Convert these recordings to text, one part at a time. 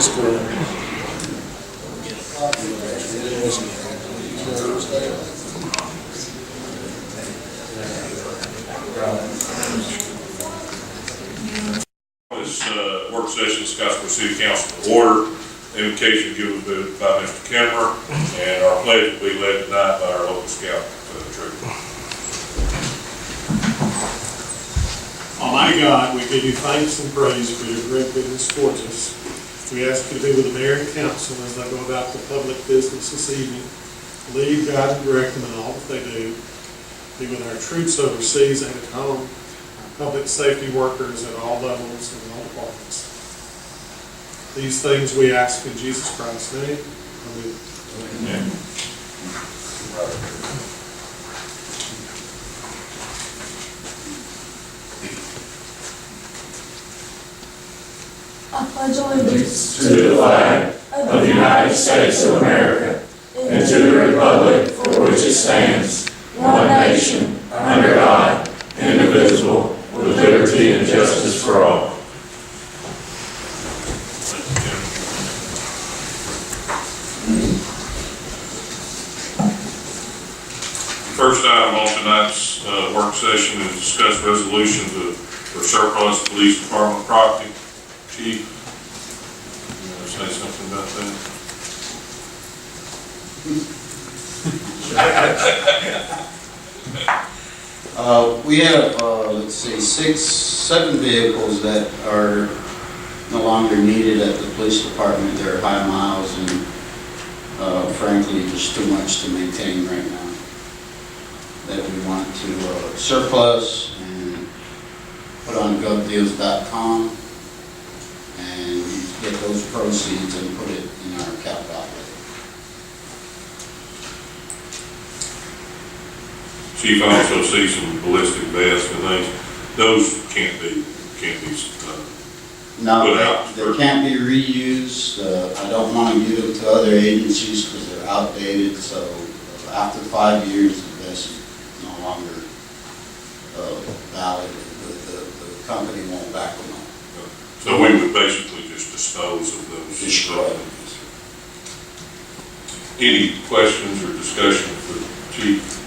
Scottsboro. This work session, Scottsboro City Council to order. Invocation given by Mr. Kimmer, and our pledge will be led tonight by our local scout troop. Almighty God, we give you thanks and praise for your great goodness towards us. We ask you to be with the mayor and council as they go about the public business this evening. Lead, guide, and direct them in all that they do. Be with our troops overseas and at home, our public safety workers at all levels and all departments. These things we ask in Jesus Christ's name. Amen. Amen. I pledge allegiance to the flag of the United States of America and to the republic for which it stands, one nation, under God, indivisible, with liberty and justice for all. First item on tonight's work session is discuss resolution for surplus police department property. Chief, you want to say something about that? We have, let's see, 7 vehicles that are no longer needed at the police department. They're high miles and frankly just too much to maintain right now, that we want to surplus and put on govdeals.com and get those proceeds and put it in our capital outlay. Chief, I also see some ballistic vests and things. Those can't be No, put out. they can't be reused. I don't want to give them to other agencies because they're outdated. So after 5 years, the vest is no longer valid. The company won't back them up. So we would basically just dispose of those. Destroy them. Any questions or discussion for the chief?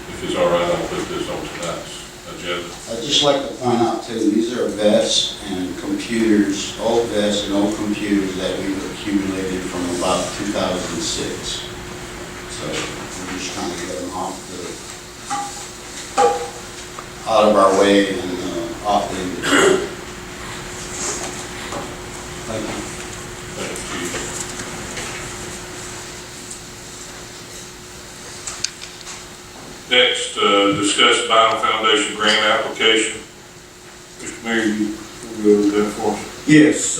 If it's all right, I'll put this on tonight's agenda. I'd just like to point out too, these are vests and computers, old vests and old computers that we've accumulated from about 2006. So we're just trying to get them out of our way and off the inventory. Thank you. Thank you, Chief. Next, discuss Vinyl Foundation grant application. Mr. Mayor, you will go over that for us? Yes,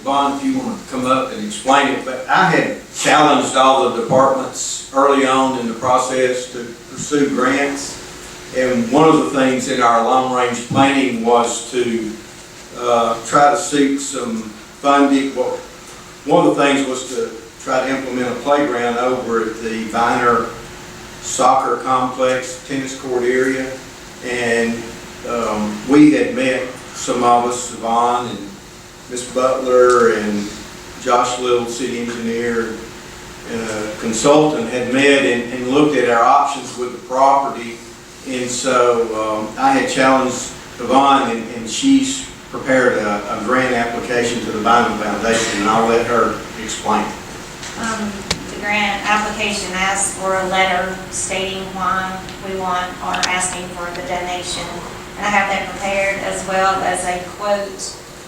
Vaughn, if you want to come up and explain it, but I had challenged all the departments early on in the process to pursue grants. And one of the things in our long-range planning was to try to seek some funding. Well, one of the things was to try to implement a playground over at the Viner soccer complex, tennis court area. And we had met, some of us, Yvonne and Miss Butler and Josh Little, city engineer, and a consultant had met and looked at our options with the property. And so I had challenged Yvonne, and she's prepared a grant application to the Vinyl Foundation, and I'll let her explain it. The grant application asks for a letter stating why we want or asking for the donation. And I have that prepared, as well as a quote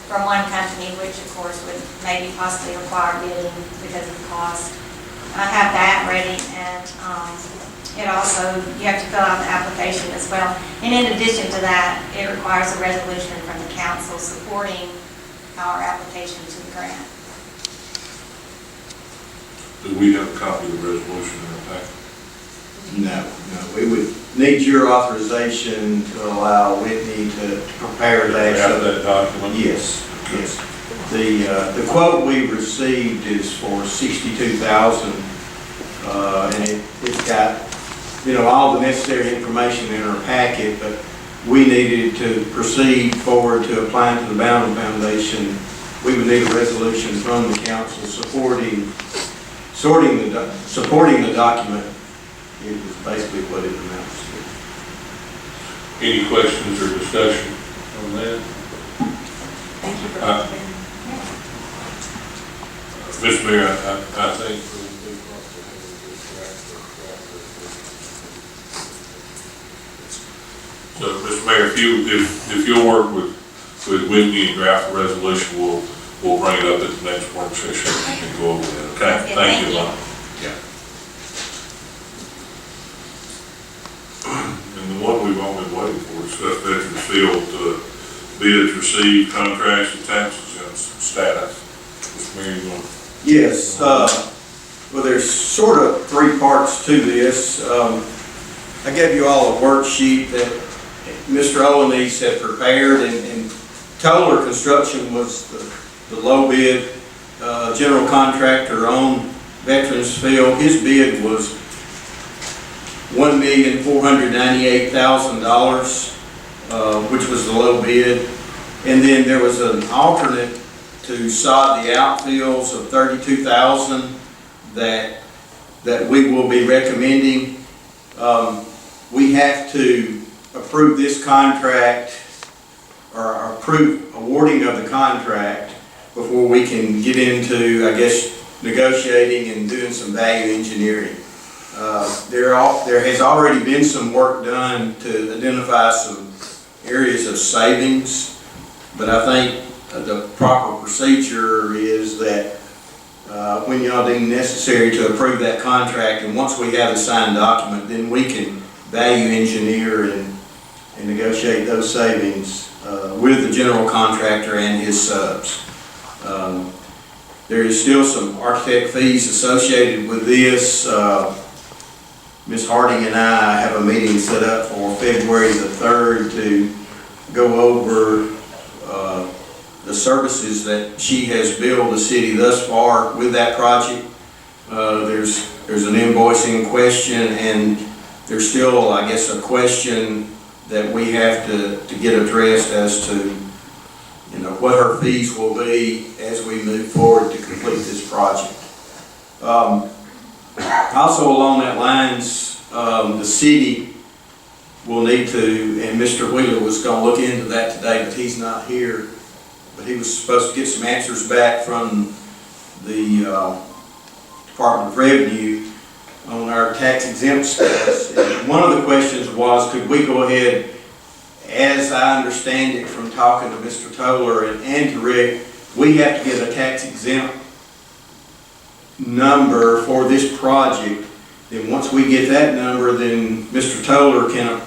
from one company, which of course would maybe possibly require bidding because of the cost. I have that ready, and it also, you have to fill out the application as well. And in addition to that, it requires a resolution from the council supporting our application to the grant. Do we have a copy of the resolution in our packet? No, we would need your authorization to allow Whitney to prepare that. Have that document? Yes, yes. The quote we received is for $62,000, and it's got, you know, all the necessary information in our packet, but we needed to proceed forward to applying to the Vinyl Foundation we would need a resolution from the council supporting the document. It was basically what it amounts to. Any questions or discussion on that? Thank you for. Mr. Mayor, I think. So, Mr. Mayor, if you'll work with Whitney and draft a resolution, we'll bring it up at the next work session and go over that, okay? Thank you, Lon. Yeah. And the one we've all been waiting for, discuss Veterans Field, bids received, contracts and taxes and status. Mr. Mayor, you want? Yes, well, there's sort of three parts to this. I gave you all a worksheet that Mr. Owenese had prepared, and Toller Construction was the low bid general contractor on Veterans Field. His bid was $1,498,000, which was the low bid. And then there was an alternate to sod the outfields of $32,000 that we will be recommending. We have to approve this contract, or approve awarding of the contract, before we can get into, I guess, negotiating and doing some value engineering. There has already been some work done to identify some areas of savings, but I think the proper procedure is that when y'all deem necessary to approve that contract, and once we have a signed document, then we can value engineer and negotiate those savings with the general contractor and his subs. There is still some architect fees associated with this. Ms. Harding and I have a meeting set up for February the 3rd to go over the services that she has billed the city thus far with that project. There's an invoicing question, and there's still, I guess, a question that we have to get addressed as to, what her fees will be as we move forward to complete this project. Also along that lines, the city will need to, and Mr. Wheeler was going to look into that today, but he's not here. But he was supposed to get some answers back from the Department of Revenue on our tax exempt status. And one of the questions was, could we go ahead, as I understand it from talking to Mr. Toller and to Rick, we have to get a tax exempt number for this project. Then once we get that number, then Mr. Toller can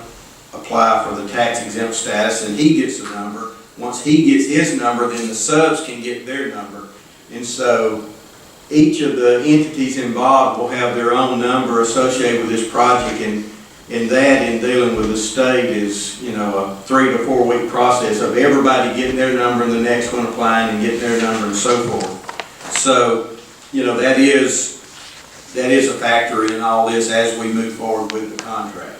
apply for the tax exempt status, and he gets the number. Once he gets his number, then the subs can get their number. And so each of the entities involved will have their own number associated with this project, and that, in dealing with the state, is a 3 to 4 week process of everybody getting their number and the next one applying and getting their number and so forth. So that is a factor in all this as we move forward with the contract.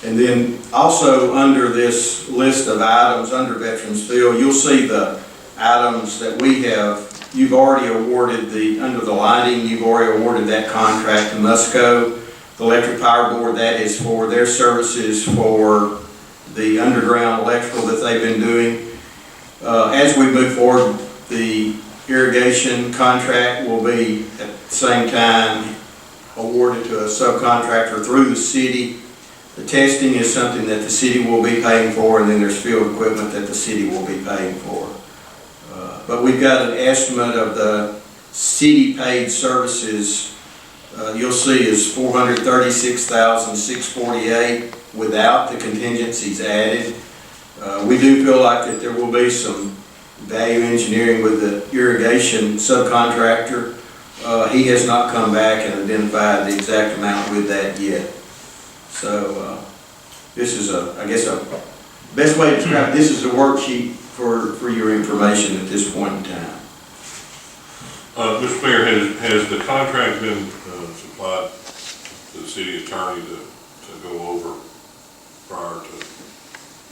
And then also under this list of items under Veterans Field, you'll see the items that we have. You've already awarded under the lighting, you've already awarded that contract to Musco. The electric power board, that is for their services for the underground electrical that they've been doing. As we move forward, the irrigation contract will be at the same time awarded to a subcontractor through the city. The testing is something that the city will be paying for, and then there's field equipment that the city will be paying for. But we've got an estimate of the city paid services, you'll see, is $436,648 without the contingencies added. We do feel like that there will be some value engineering with the irrigation subcontractor. He has not come back and identified the exact amount with that yet. So this is I guess a best way to describe it, this is a worksheet for your information at this point in time. Mr. Mayor, has the contract been supplied to the city attorney to go over prior to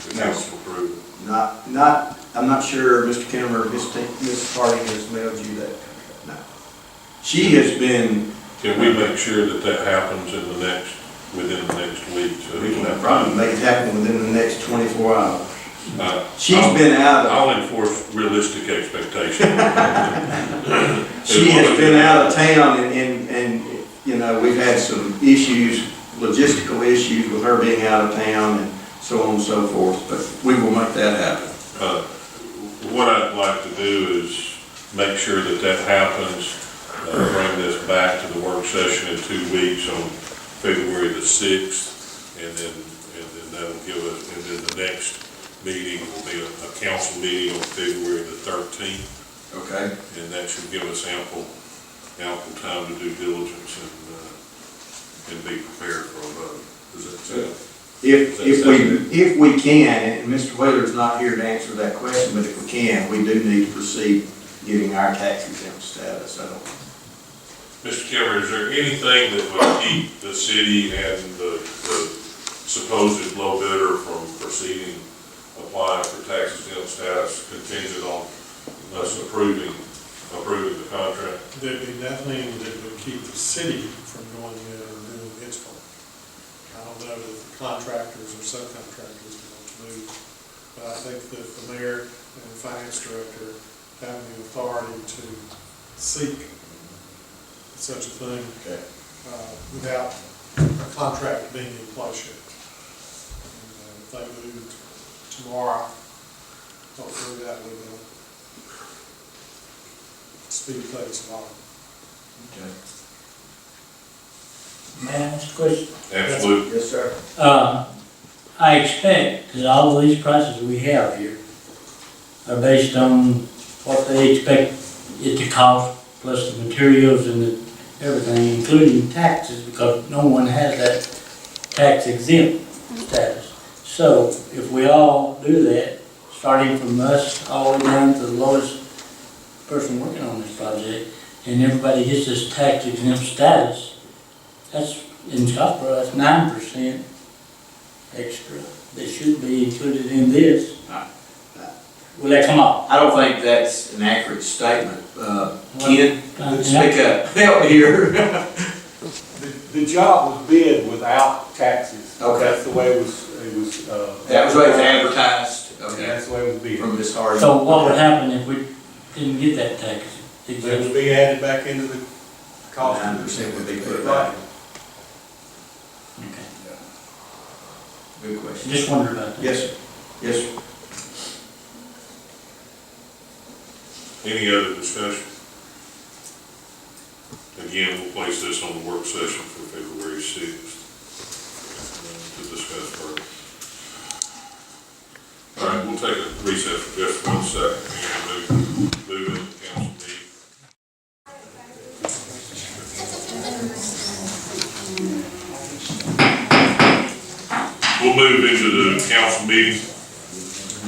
the council approve it? I'm not sure Mr. Kimmer, Ms. Harding has mailed you that. No. She has been. Can we make sure that that happens within the next week? So We can probably make it happen within the next 24 hours. She's I'll- been out of. I'll enforce realistic expectations. She has been out of town and, you know, we've had some issues, logistical issues with her being out of town and so on and so forth, but we will make that happen. What I'd like to do is make sure that that happens, bring this back to the work session in 2 weeks on February the 6th, and then that'll give us, and then the next meeting will be a council meeting on February the 13th. Okay. And that should give us ample time to do diligence and be prepared for a vote. Does that sound? If we can, and Mr. Wheeler's not here to answer that question, but if we can, we do need to proceed getting our tax exempt status. I don't. Mr. Kimmer, is there anything that would keep the city and the supposed low bidder from proceeding, applying for tax exempt status contingent on us approving the contract? There'd be nothing that would keep the city from going in and doing its work. I don't know that the contractors or subcontractors are going to move, but I think that the mayor and the finance director have the authority to seek such a thing without a contract being in place yet. And, if they moved tomorrow, hopefully that would speed things along. Okay. May I ask a question? Absolutely. Yes, sir. I expect that all of these prices we have here are based on what they expect it to cost, plus the materials and everything, including taxes, because no one has that tax exempt status. So if we all do that, starting from us all the way down to the lowest person working on this project, and everybody gets this tax exempt status, that's, in Scottsboro, that's 9% extra that should be included in this. Will that come off? I don't think that's an accurate statement. Ken, Yeah. speak up. Help me here. The job was bid without taxes. Okay. That's the way it was. That was the way it was advertised. And Okay. that's the way it was bid. From Ms. Harding. So what would happen if we didn't get that tax It exempt? would be added back into the cost. 9% would be put back. Okay. Good question. Just wondered about that. Yes, sir. Yes, sir. Any other discussion? Again, we'll place this on the work session for February 6th to discuss further. All right, we'll take a recess for just 1 second and move into council meeting. We'll move into the council meeting.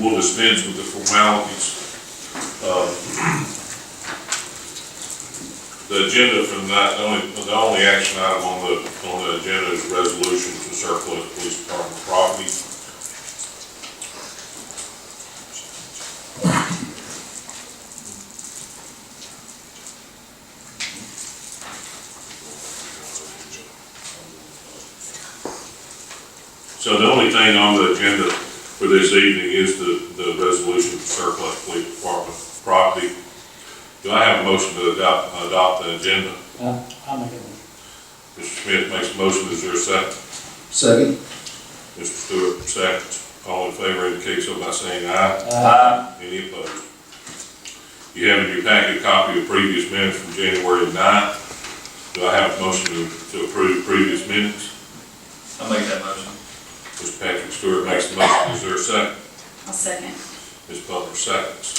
We'll dispense with the formalities. The agenda from that, the only action item on the agenda is resolution to surplus police department property. So the only thing on the agenda for this evening is the resolution to surplus police department property. Do I have a motion to adopt the agenda? I'll make it. Mr. Smith makes a motion, is there a second? Second. Mr. Stewart, seconds. All in favor indicate so by saying aye. Aye. Any opposed? You have in your packet a copy of previous minutes from January 9th. Do I have a motion to approve previous minutes? I'll make that motion. Mr. Patrick Stewart makes the motion, is there a second? I'll second. Ms. Butler seconds.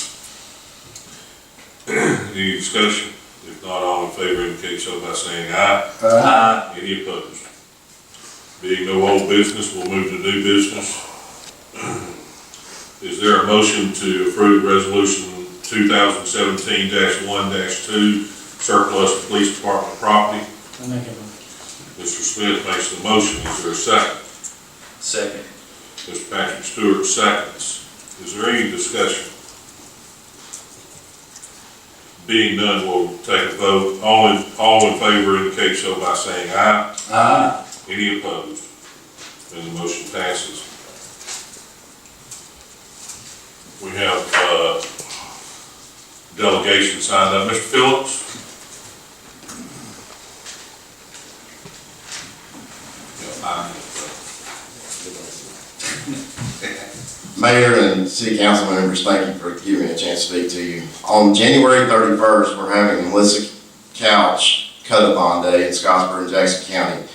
Any discussion? If not, all in favor indicate so by saying aye. Aye. Any opposed? Being no old business, we'll move to new business. Is there a motion to approve resolution 2017-1-2, surplus police department property? I'll make it. Mr. Smith makes the motion, is there a second? Second. Mr. Patrick Stewart seconds. Is there any discussion? Being none, we'll take a vote. All in favor indicate so by saying aye. Aye. Any opposed? Then the motion passes. We have delegation signed up. Mr. Phillips? Mayor and City Council members, thank you for giving me a chance to speak to you. On January 31st, we're having Melissa Couch Cut-a-thon Day in Scottsboro and Jackson County.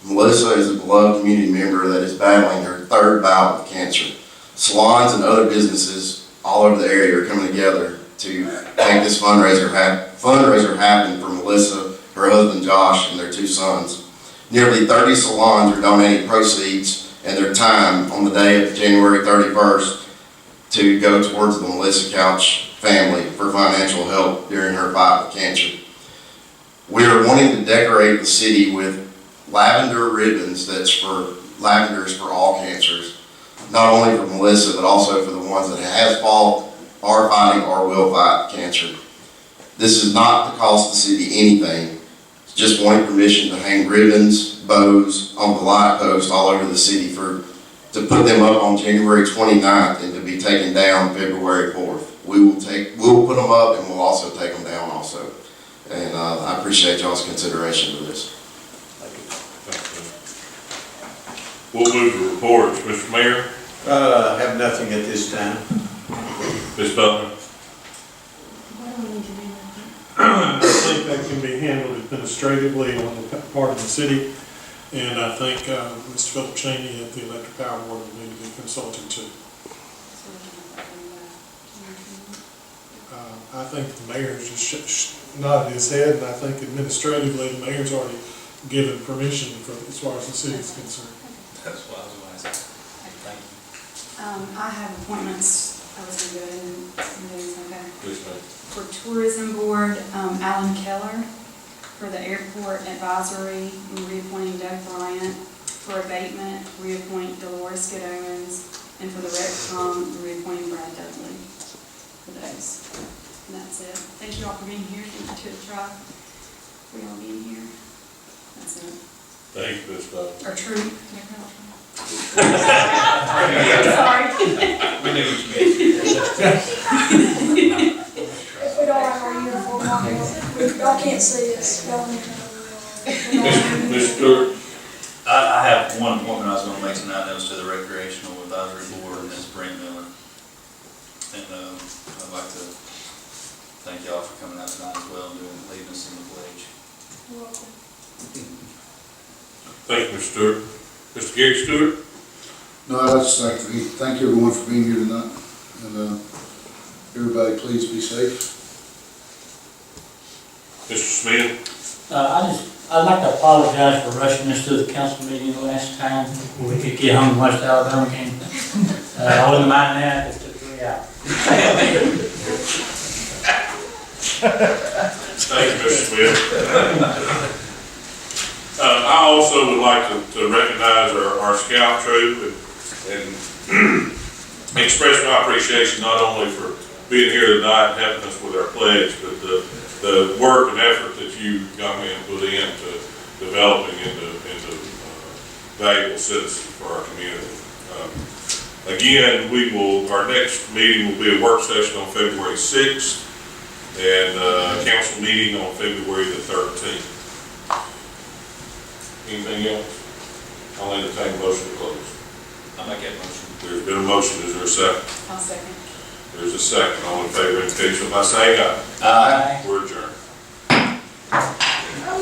Melissa is a beloved community member that is battling her third bout of cancer. Salons and other businesses all over the area are coming together to make this fundraiser happen for Melissa, her husband Josh, and their 2 sons. Nearly 30 salons are donating proceeds and their time on the day of January 31st to go towards the Melissa Couch family for financial help during her fight with cancer. We are wanting to decorate the city with lavender ribbons lavenders for all cancers, not only for Melissa, but also for the ones that has fought, are fighting, or will fight cancer. This is not to cost the city anything. It's just wanting permission to hang ribbons, bows on the light posts all over the city to put them up on January 29th and to be taken down February 4th. We'll put them up and we'll also take them down also. And I appreciate y'all's consideration for this. We'll move to reports. Mr. Mayor? Have nothing at this time. Ms. Butler? I think that can be handled administratively on the part of the city, and I think Mr. Philip Cheney at the Electric Power Board will need to be consulted too. I think the mayor's just nodded his head, and I think administratively the mayor's already given permission for, as far as the city is concerned. That's what I was going to say. Thank you. I have appointments, I was going to go ahead and do this, okay. Please, ma'am. For Tourism Board, Alan Keller. For the Airport Advisory, we're reappointing Doug Bryant. For Abatement, reappoint Dolores Good Owens. And for the RecCom, we're reappointing Brad Dudley for those. And that's it. Thank you all for being here. Thank you to the tribe for y'all being here. That's it. Thank you, Ms. Butler. Or troop. Sorry. We knew what you meant. If we don't have our uniform on, y'all can't see us. Y'all need to know. Mr. Stewart? I have one appointment I was going to make tonight, that was to the Recreational Advisory Board, and that's Brent Miller. And I'd like to thank y'all for coming out tonight as well and leading us in the pledge. You're welcome. Thank you, Mr. Stewart. Mr. Gary Stewart? No, I'd just like to thank everyone for being here tonight, and everybody please be safe. Mr. Smith? I'd like to apologize for rushing us to the council meeting last time. We could get home much Alabama came. I wouldn't mind that, it took 3 hours. Thank you, Mr. Smith. I also would like to recognize our scout troop and express my appreciation not only for being here tonight and helping us with our pledge, but the work and effort that you young men put into developing into valuable citizens for our community. Again, our next meeting will be a work session on February 6th and a council meeting on February the 13th. Anything else? I'll entertain a motion to close. I'll make that motion. There's been a motion. Is there a second? I'll second. There's a second. All in favor indicate so by saying aye. Aye. We're adjourned. Oh,